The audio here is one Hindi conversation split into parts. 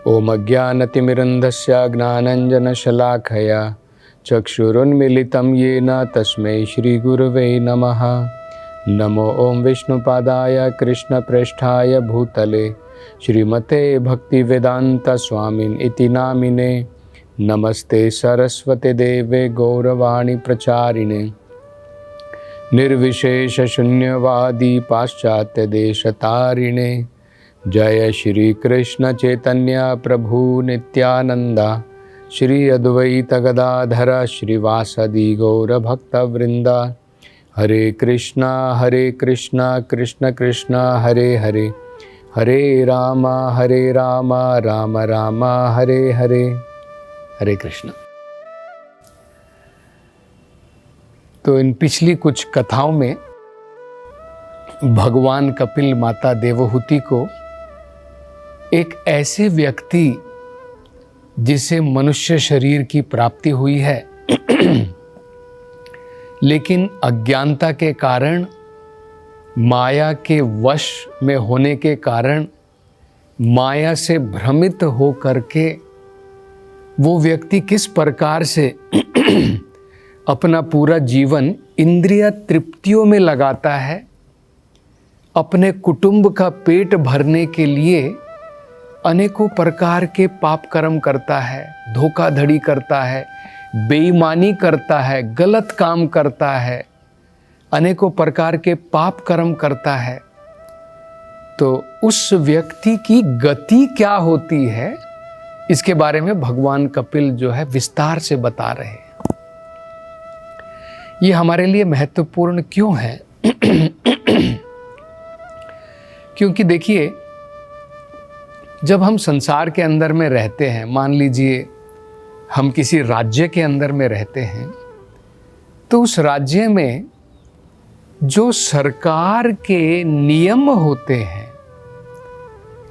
ओम अज्ञानतिमिरन्धस्य ज्ञानाञ्जनशलाखया चक्षुरुन्मीलितं येन तस्मै श्रीगुरवे नमः। नमो ओम विष्णुपादाय कृष्णप्रेष्ठाय भूतले श्रीमते भक्तिवेदांत स्वामिन् इति नामिने। नमस्ते सरस्वते देवे गौरवाणी प्रचारिणे निर्विशेष शून्यवादी पाश्चात्य देशतारिणे। जय श्री कृष्ण चैतन्य प्रभु नित्यानंदा श्री अद्वैत गदाधर श्रीवासदि गौर भक्तवृंदा। हरे कृष्णा कृष्ण कृष्ण हरे हरे, हरे राम राम राम हरे हरे। हरे कृष्ण। तो इन पिछली कुछ कथाओं में भगवान कपिल माता देवहूति को एक ऐसे व्यक्ति जिसे मनुष्य शरीर की प्राप्ति हुई है लेकिन अज्ञानता के कारण, माया के वश में होने के कारण, माया से भ्रमित हो करके वो व्यक्ति किस प्रकार से अपना पूरा जीवन इंद्रिय तृप्तियों में लगाता है, अपने कुटुंब का पेट भरने के लिए अनेकों प्रकार के पाप कर्म करता है, धोखाधड़ी करता है, बेईमानी करता है, गलत काम करता है, अनेकों प्रकार के पाप कर्म करता है। तो उस व्यक्ति की गति क्या होती है, इसके बारे में भगवान कपिल जो है विस्तार से बता रहे हैं। ये हमारे लिए महत्वपूर्ण क्यों है? क्योंकि देखिए, जब हम संसार के अंदर में रहते हैं, मान लीजिए हम किसी राज्य के अंदर में रहते हैं, तो उस राज्य में जो सरकार के नियम होते हैं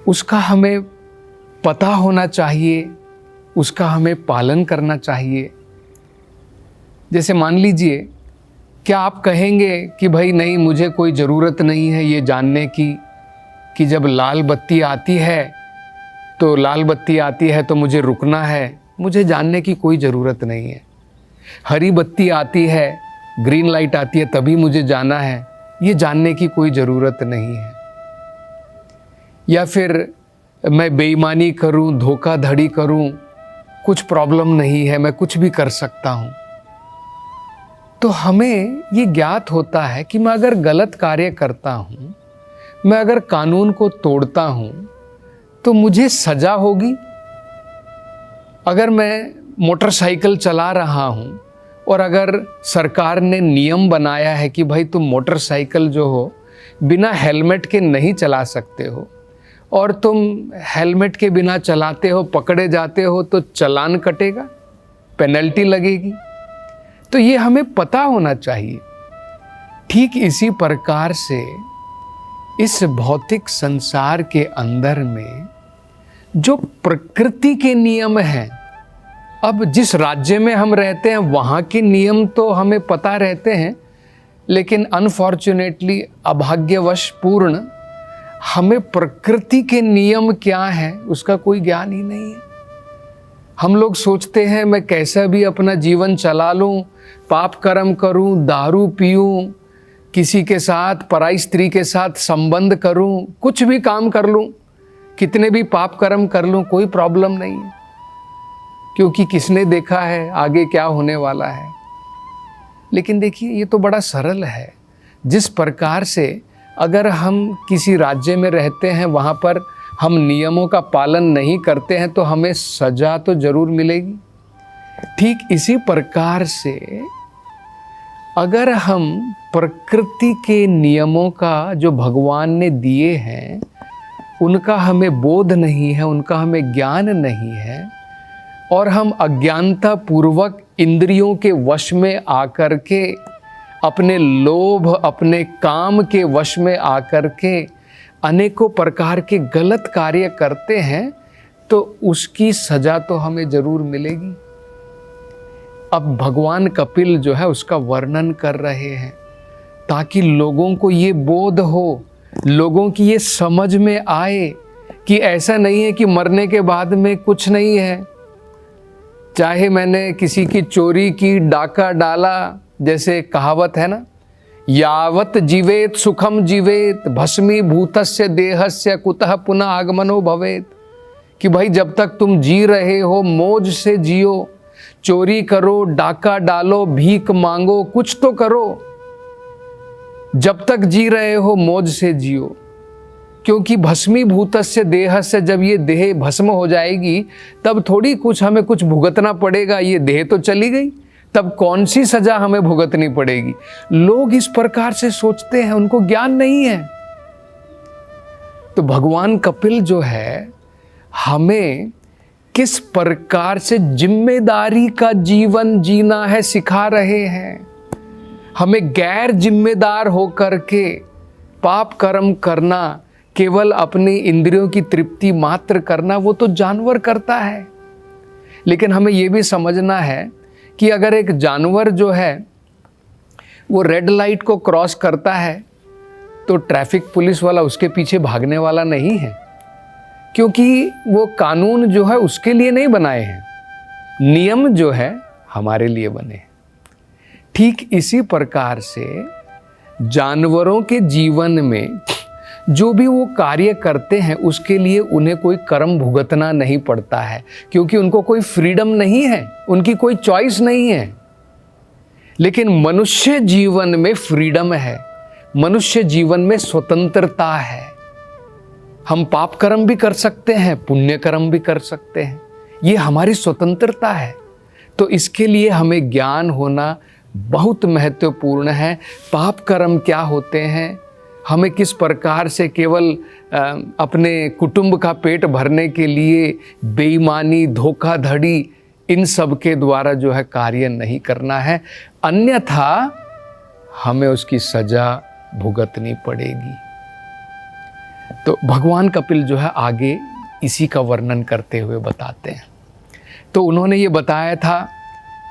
उसका हमें पता होना चाहिए, उसका हमें पालन करना चाहिए। जैसे मान लीजिए, क्या आप कहेंगे कि भाई नहीं, मुझे कोई ज़रूरत नहीं है ये जानने की कि जब लाल बत्ती आती है तो लाल बत्ती आती है तो मुझे रुकना है, मुझे जानने की कोई ज़रूरत नहीं है। हरी बत्ती आती है, ग्रीन लाइट आती है तभी मुझे जाना है, ये जानने की कोई ज़रूरत नहीं है। या फिर मैं बेईमानी करूं, धोखाधड़ी करूं, कुछ प्रॉब्लम नहीं है, मैं कुछ भी कर सकता हूं। तो हमें ये ज्ञात होता है कि मैं अगर गलत कार्य करता हूं, मैं अगर कानून को तोड़ता हूं तो मुझे सजा होगी। अगर मैं मोटरसाइकिल चला रहा हूं और अगर सरकार ने नियम बनाया है कि भाई तुम मोटरसाइकिल जो हो बिना हेलमेट के नहीं चला सकते हो, और तुम हेलमेट के बिना चलाते हो, पकड़े जाते हो तो चालान कटेगा, पेनल्टी लगेगी। तो ये हमें पता होना चाहिए। ठीक इसी प्रकार से इस भौतिक संसार के अंदर में जो प्रकृति के नियम हैं, अब जिस राज्य में हम रहते हैं वहाँ के नियम तो हमें पता रहते हैं, लेकिन अनफॉर्चुनेटली, अभाग्यवश पूर्ण, हमें प्रकृति के नियम क्या हैं उसका कोई ज्ञान ही नहीं है। हम लोग सोचते हैं मैं कैसा भी अपना जीवन चला लूँ, पाप कर्म करूँ, दारू पीऊँ, किसी के साथ, पराई स्त्री के साथ संबंध करूं, कुछ भी काम कर लूं, कितने भी पाप कर्म कर लूं, कोई प्रॉब्लम नहीं है, क्योंकि किसने देखा है आगे क्या होने वाला है। लेकिन देखिए, ये तो बड़ा सरल है। जिस प्रकार से अगर हम किसी राज्य में रहते हैं, वहाँ पर हम नियमों का पालन नहीं करते हैं तो हमें सजा तो जरूर मिलेगी। ठीक इसी प्रकार से अगर हम प्रकृति के नियमों का जो भगवान ने दिए हैं उनका हमें बोध नहीं है, उनका हमें ज्ञान नहीं है, और हम अज्ञानता पूर्वक इंद्रियों के वश में आकर के, अपने लोभ, अपने काम के वश में आकर के अनेकों प्रकार के गलत कार्य करते हैं, तो उसकी सजा तो हमें जरूर मिलेगी। अब भगवान कपिल जो है उसका वर्णन कर रहे हैं ताकि लोगों को ये बोध हो, लोगों की ये समझ में आए कि ऐसा नहीं है कि मरने के बाद में कुछ नहीं है। चाहे मैंने किसी की चोरी की, डाका डाला, जैसे कहावत है ना, यावत जीवेत सुखम जीवेत भस्मी भूतस्य देहस्य कुतः पुनः आगमनो भवेत, कि भाई जब तक तुम जी रहे हो मौज से जियो, चोरी करो, डाका डालो, भीख मांगो, कुछ तो करो, जब तक जी रहे हो मौज से जियो। क्योंकि भस्मी भूतस्य देहस्य, जब ये देह भस्म हो जाएगी तब थोड़ी कुछ हमें कुछ भुगतना पड़ेगा, ये देह तो चली गई, तब कौन सी सजा हमें भुगतनी पड़ेगी। लोग इस प्रकार से सोचते हैं, उनको ज्ञान नहीं है। तो भगवान कपिल जो है हमें किस प्रकार से जिम्मेदारी का जीवन जीना है सिखा रहे हैं। हमें गैर जिम्मेदार होकर के पाप कर्म करना, केवल अपनी इंद्रियों की तृप्ति मात्र करना, वो तो जानवर करता है। लेकिन हमें ये भी समझना है कि अगर एक जानवर जो है वो रेड लाइट को क्रॉस करता है तो ट्रैफिक पुलिस वाला उसके पीछे भागने वाला नहीं है, क्योंकि वो कानून जो है उसके लिए नहीं बनाए हैं, नियम जो है हमारे लिए बने हैं। ठीक इसी प्रकार से जानवरों के जीवन में जो भी वो कार्य करते हैं उसके लिए उन्हें कोई कर्म भुगतना नहीं पड़ता है, क्योंकि उनको कोई फ्रीडम नहीं है, उनकी कोई चॉइस नहीं है। लेकिन मनुष्य जीवन में फ्रीडम है, मनुष्य जीवन में स्वतंत्रता है। हम पाप कर्म भी कर सकते हैं, पुण्य कर्म भी कर सकते हैं, ये हमारी स्वतंत्रता है। तो इसके लिए हमें ज्ञान होना बहुत महत्वपूर्ण है। पाप कर्म क्या होते हैं, हमें किस प्रकार से केवल अपने कुटुंब का पेट भरने के लिए बेईमानी, धोखाधड़ी, इन सब के द्वारा जो है कार्य नहीं करना है, अन्यथा हमें उसकी सजा भुगतनी पड़ेगी। तो भगवान कपिल जो है आगे इसी का वर्णन करते हुए बताते हैं। तो उन्होंने ये बताया था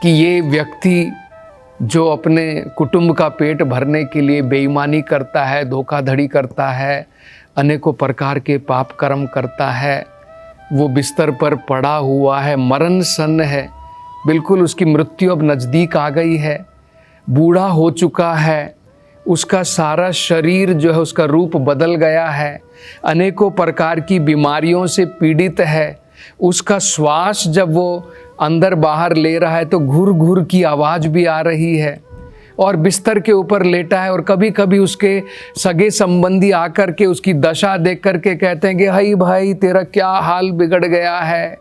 कि ये व्यक्ति जो अपने कुटुंब का पेट भरने के लिए बेईमानी करता है, धोखाधड़ी करता है, अनेकों प्रकार के पाप कर्म करता है, वो बिस्तर पर पड़ा हुआ है, मरण सन्न है, बिल्कुल उसकी मृत्यु अब नज़दीक आ गई है, बूढ़ा हो चुका है, उसका सारा शरीर जो है उसका रूप बदल गया है, अनेकों प्रकार की बीमारियों से पीड़ित है, उसका श्वास जब वो अंदर बाहर ले रहा है तो घुर घुर की आवाज़ भी आ रही है, और बिस्तर के ऊपर लेटा है, और कभी कभी उसके सगे संबंधी आकर के उसकी दशा देख कर के कहते हैं कि हाय भाई तेरा क्या हाल बिगड़ गया है।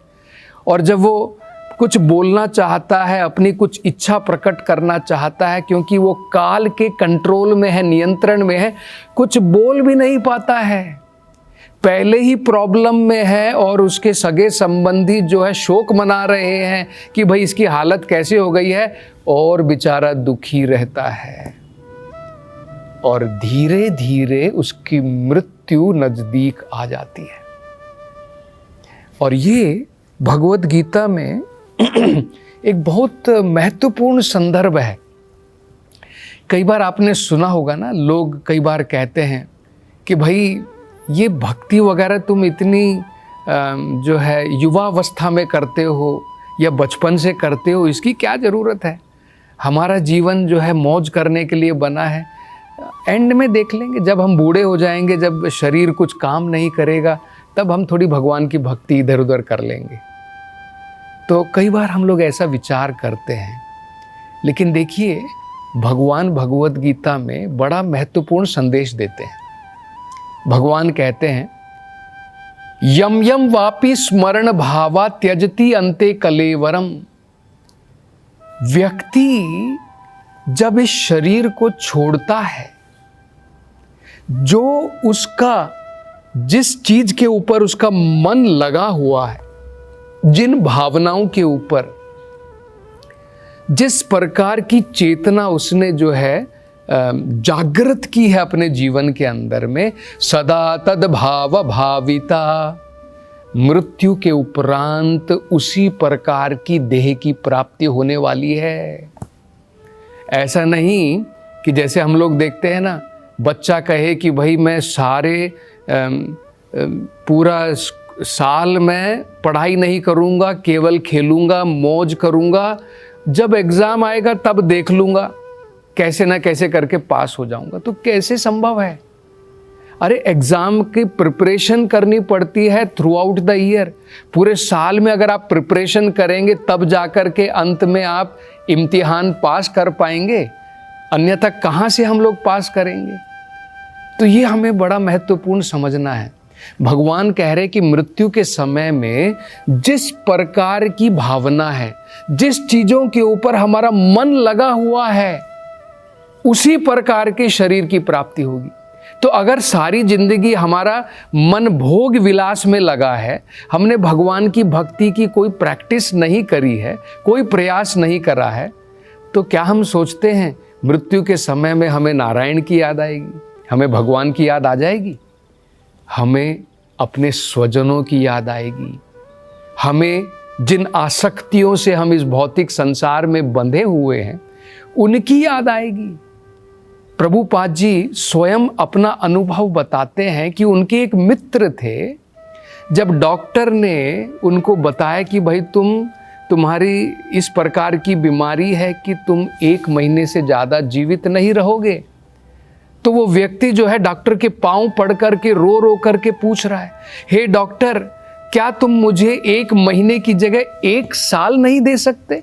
और जब वो कुछ बोलना चाहता है, अपनी कुछ इच्छा प्रकट करना चाहता है, क्योंकि वो काल के कंट्रोल में है, नियंत्रण में है, कुछ बोल भी नहीं पाता है, पहले ही प्रॉब्लम में है, और उसके सगे संबंधी जो है शोक मना रहे हैं कि भाई इसकी हालत कैसे हो गई है, और बेचारा दुखी रहता है, और धीरे धीरे उसकी मृत्यु नजदीक आ जाती है। और ये भगवत गीता में एक बहुत महत्वपूर्ण संदर्भ है। कई बार आपने सुना होगा ना, लोग कई बार कहते हैं कि भाई ये भक्ति वगैरह तुम इतनी जो है युवावस्था में करते हो या बचपन से करते हो, इसकी क्या ज़रूरत है, हमारा जीवन जो है मौज करने के लिए बना है, एंड में देख लेंगे, जब हम बूढ़े हो जाएंगे, जब शरीर कुछ काम नहीं करेगा, तब हम थोड़ी भगवान की भक्ति इधर उधर कर लेंगे। तो कई बार हम लोग ऐसा विचार करते हैं, लेकिन देखिए भगवान भगवत गीता में बड़ा महत्वपूर्ण संदेश देते हैं। भगवान कहते हैं, यम यम वापि स्मरण भावा त्यजति अंते कलेवरम। व्यक्ति जब इस शरीर को छोड़ता है, जो उसका जिस चीज के ऊपर उसका मन लगा हुआ है, जिन भावनाओं के ऊपर, जिस प्रकार की चेतना उसने जो है जागृत की है अपने जीवन के अंदर में, सदा तद भाव भाविता, मृत्यु के उपरांत उसी प्रकार की देह की प्राप्ति होने वाली है। ऐसा नहीं कि जैसे हम लोग देखते हैं ना, बच्चा कहे कि भाई मैं सारे पूरा साल मैं पढ़ाई नहीं करूँगा, केवल खेलूँगा, मौज करूँगा, जब एग्ज़ाम आएगा तब देख लूँगा, कैसे ना कैसे करके पास हो जाऊँगा। तो कैसे संभव है? अरे एग्ज़ाम की प्रिपरेशन करनी पड़ती है थ्रू आउट द ईयर। पूरे साल में अगर आप प्रिपरेशन करेंगे तब जाकर के अंत में आप इम्तिहान पास कर पाएंगे, अन्यथा कहाँ से हम लोग पास करेंगे? तो ये हमें बड़ा महत्वपूर्ण समझना है। भगवान कह रहे कि मृत्यु के समय में जिस प्रकार की भावना है, जिस चीज़ों के ऊपर हमारा मन लगा हुआ है, उसी प्रकार के शरीर की प्राप्ति होगी। तो अगर सारी जिंदगी हमारा मन भोग विलास में लगा है, हमने भगवान की भक्ति की कोई प्रैक्टिस नहीं करी है, कोई प्रयास नहीं करा है, तो क्या हम सोचते हैं मृत्यु के समय में हमें नारायण की याद आएगी, हमें भगवान की याद आ जाएगी? हमें अपने स्वजनों की याद आएगी, हमें जिन आसक्तियों से हम इस भौतिक संसार में बंधे हुए हैं उनकी याद आएगी। प्रभुपाद जी स्वयं अपना अनुभव बताते हैं कि उनके एक मित्र थे, जब डॉक्टर ने उनको बताया कि भाई तुम्हारी इस प्रकार की बीमारी है कि तुम 1 महीने से ज़्यादा जीवित नहीं रहोगे, तो वो व्यक्ति जो है डॉक्टर के पांव पड़ करके रो करके पूछ रहा है, हे डॉक्टर, क्या तुम मुझे 1 महीने की जगह 1 साल नहीं दे सकते?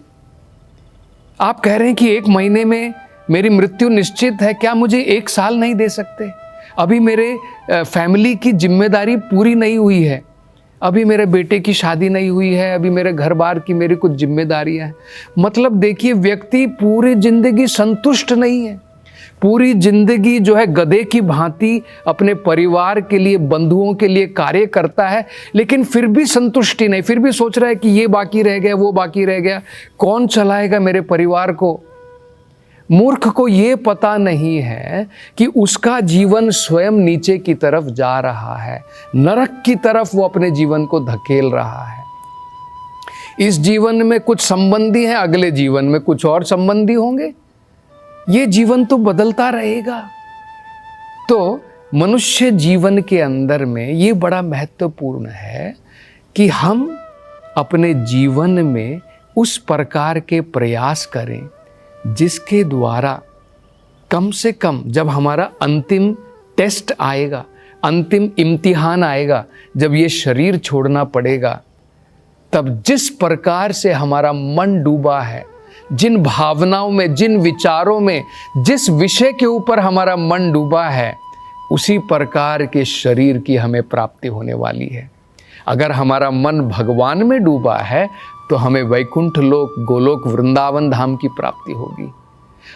आप कह रहे हैं कि 1 महीने में मेरी मृत्यु निश्चित है, क्या मुझे 1 साल नहीं दे सकते? अभी मेरे फैमिली की जिम्मेदारी पूरी नहीं हुई है, अभी मेरे बेटे की शादी नहीं हुई है, अभी मेरे घर बार की मेरी कुछ जिम्मेदारियां हैं। मतलब देखिए, व्यक्ति पूरी जिंदगी संतुष्ट नहीं है, पूरी जिंदगी जो है गधे की भांति अपने परिवार के लिए, बंधुओं के लिए कार्य करता है, लेकिन फिर भी संतुष्टि नहीं, फिर भी सोच रहा है कि ये बाकी रह गया, वो बाकी रह गया, कौन चलाएगा मेरे परिवार को? मूर्ख को ये पता नहीं है कि उसका जीवन स्वयं नीचे की तरफ जा रहा है, नरक की तरफ वो अपने जीवन को धकेल रहा है। इस जीवन में कुछ संबंधी हैं, अगले जीवन में कुछ और संबंधी होंगे, ये जीवन तो बदलता रहेगा। तो मनुष्य जीवन के अंदर में ये बड़ा महत्वपूर्ण है कि हम अपने जीवन में उस प्रकार के प्रयास करें जिसके द्वारा कम से कम जब हमारा अंतिम टेस्ट आएगा, अंतिम इम्तिहान आएगा, जब ये शरीर छोड़ना पड़ेगा, तब जिस प्रकार से हमारा मन डूबा है, जिन भावनाओं में, जिन विचारों में, जिस विषय के ऊपर हमारा मन डूबा है, उसी प्रकार के शरीर की हमें प्राप्ति होने वाली है। अगर हमारा मन भगवान में डूबा है तो हमें वैकुंठ लोक, गोलोक, वृंदावन धाम की प्राप्ति होगी।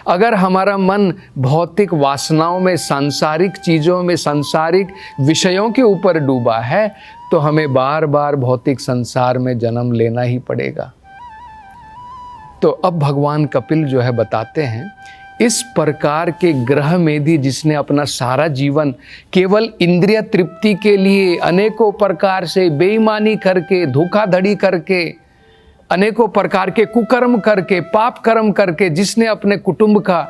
अगर हमारा मन भौतिक वासनाओं में, सांसारिक चीज़ों में, सांसारिक विषयों के ऊपर डूबा है तो हमें बार बार भौतिक संसार में जन्म लेना ही पड़ेगा। तो अब भगवान कपिल जो है बताते हैं, इस प्रकार के ग्रह मेधी जिसने अपना सारा जीवन केवल इंद्रिय तृप्ति के लिए अनेकों प्रकार से बेईमानी करके, धोखाधड़ी करके, अनेकों प्रकार के कुकर्म करके, पाप कर्म करके जिसने अपने कुटुंब का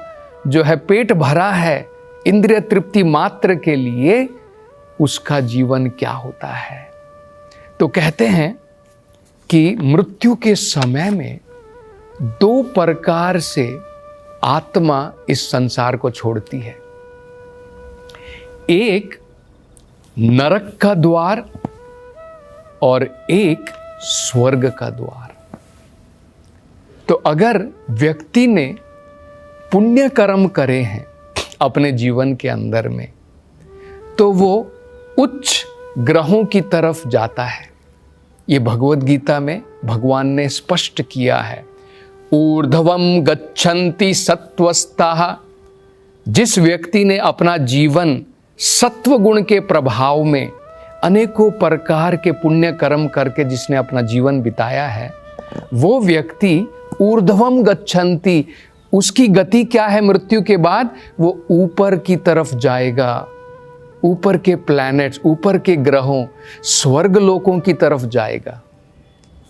जो है पेट भरा है इंद्रिय तृप्ति मात्र के लिए, उसका जीवन क्या होता है? तो कहते हैं कि मृत्यु के समय में 2 प्रकार से आत्मा इस संसार को छोड़ती है। एक नरक का द्वार और एक स्वर्ग का द्वार। तो अगर व्यक्ति ने पुण्य कर्म करे हैं अपने जीवन के अंदर में, तो वो उच्च ग्रहों की तरफ जाता है। ये भगवद गीता में भगवान ने स्पष्ट किया है, ऊर्ध्वम गच्छन्ति सत्वस्ताः। जिस व्यक्ति ने अपना जीवन सत्व गुण के प्रभाव में अनेकों प्रकार के पुण्य कर्म करके जिसने अपना जीवन बिताया है, वो व्यक्ति ऊर्ध्वम गच्छन्ति, उसकी गति क्या है मृत्यु के बाद? वो ऊपर की तरफ जाएगा, ऊपर के प्लैनेट्स, ऊपर के ग्रहों, स्वर्ग लोकों की तरफ जाएगा।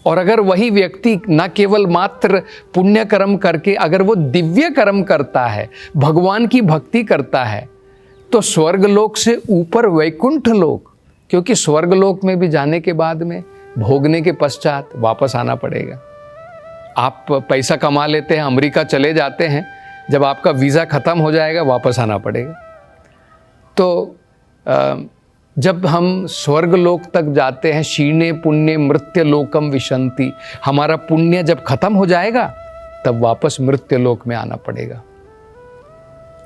और अगर वही व्यक्ति न केवल मात्र पुण्य कर्म करके, अगर वो दिव्य कर्म करता है, भगवान की भक्ति करता है, तो स्वर्ग लोक से ऊपर वैकुंठ लोक, क्योंकि स्वर्गलोक में भी जाने के बाद में भोगने के पश्चात वापस आना पड़ेगा। आप पैसा कमा लेते हैं, अमेरिका चले जाते हैं, जब आपका वीज़ा ख़त्म हो जाएगा वापस आना पड़ेगा। तो जब हम स्वर्गलोक तक जाते हैं, क्षीणे पुण्य मृत्य लोकम विशंति, हमारा पुण्य जब खत्म हो जाएगा तब वापस मृत्य लोक में आना पड़ेगा।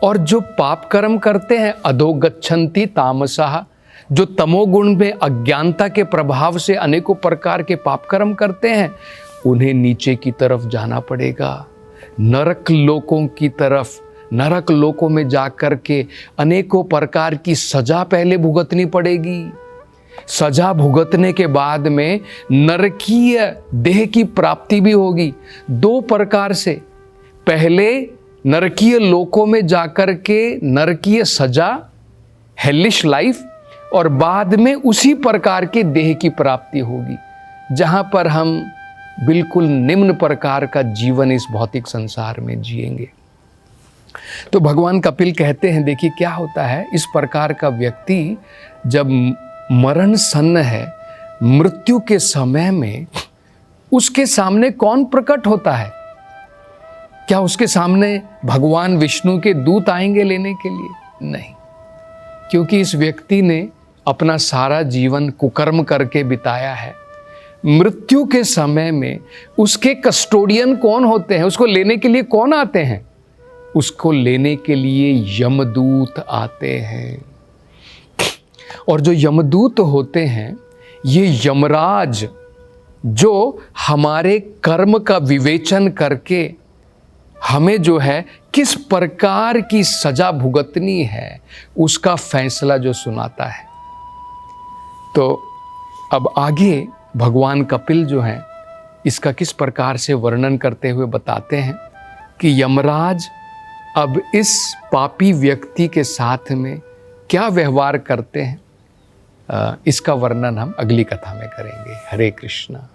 और जो पाप कर्म करते हैं अधोगच्छन्ति तामसः, जो तमोगुण में अज्ञानता के प्रभाव से अनेकों प्रकार के पाप कर्म करते हैं, उन्हें नीचे की तरफ जाना पड़ेगा, नरक लोकों की तरफ। नरक लोकों में जाकर के अनेकों प्रकार की सजा पहले भुगतनी पड़ेगी। सजा भुगतने के बाद में नरकीय देह की प्राप्ति भी होगी। दो प्रकार से, पहले नरकीय लोकों में जाकर के नरकीय सजा, हेलिश लाइफ, और बाद में उसी प्रकार के देह की प्राप्ति होगी, जहां पर हम बिल्कुल निम्न प्रकार का जीवन इस भौतिक संसार में जिएंगे। तो भगवान कपिल कहते हैं, देखिए क्या होता है, इस प्रकार का व्यक्ति जब मरण सन्न है, मृत्यु के समय में उसके सामने कौन प्रकट होता है? क्या उसके सामने भगवान विष्णु के दूत आएंगे लेने के लिए? नहीं, क्योंकि इस व्यक्ति ने अपना सारा जीवन कुकर्म करके बिताया है। मृत्यु के समय में उसके कस्टोडियन कौन होते हैं? उसको लेने के लिए कौन आते हैं? उसको लेने के लिए यमदूत आते हैं। और जो यमदूत होते हैं, ये यमराज, जो हमारे कर्म का विवेचन करके हमें जो है किस प्रकार की सजा भुगतनी है, उसका फैसला जो सुनाता है। तो अब आगे भगवान कपिल जो हैं, इसका किस प्रकार से वर्णन करते हुए बताते हैं कि यमराज अब इस पापी व्यक्ति के साथ में क्या व्यवहार करते हैं, इसका वर्णन हम अगली कथा में करेंगे। हरे कृष्णा।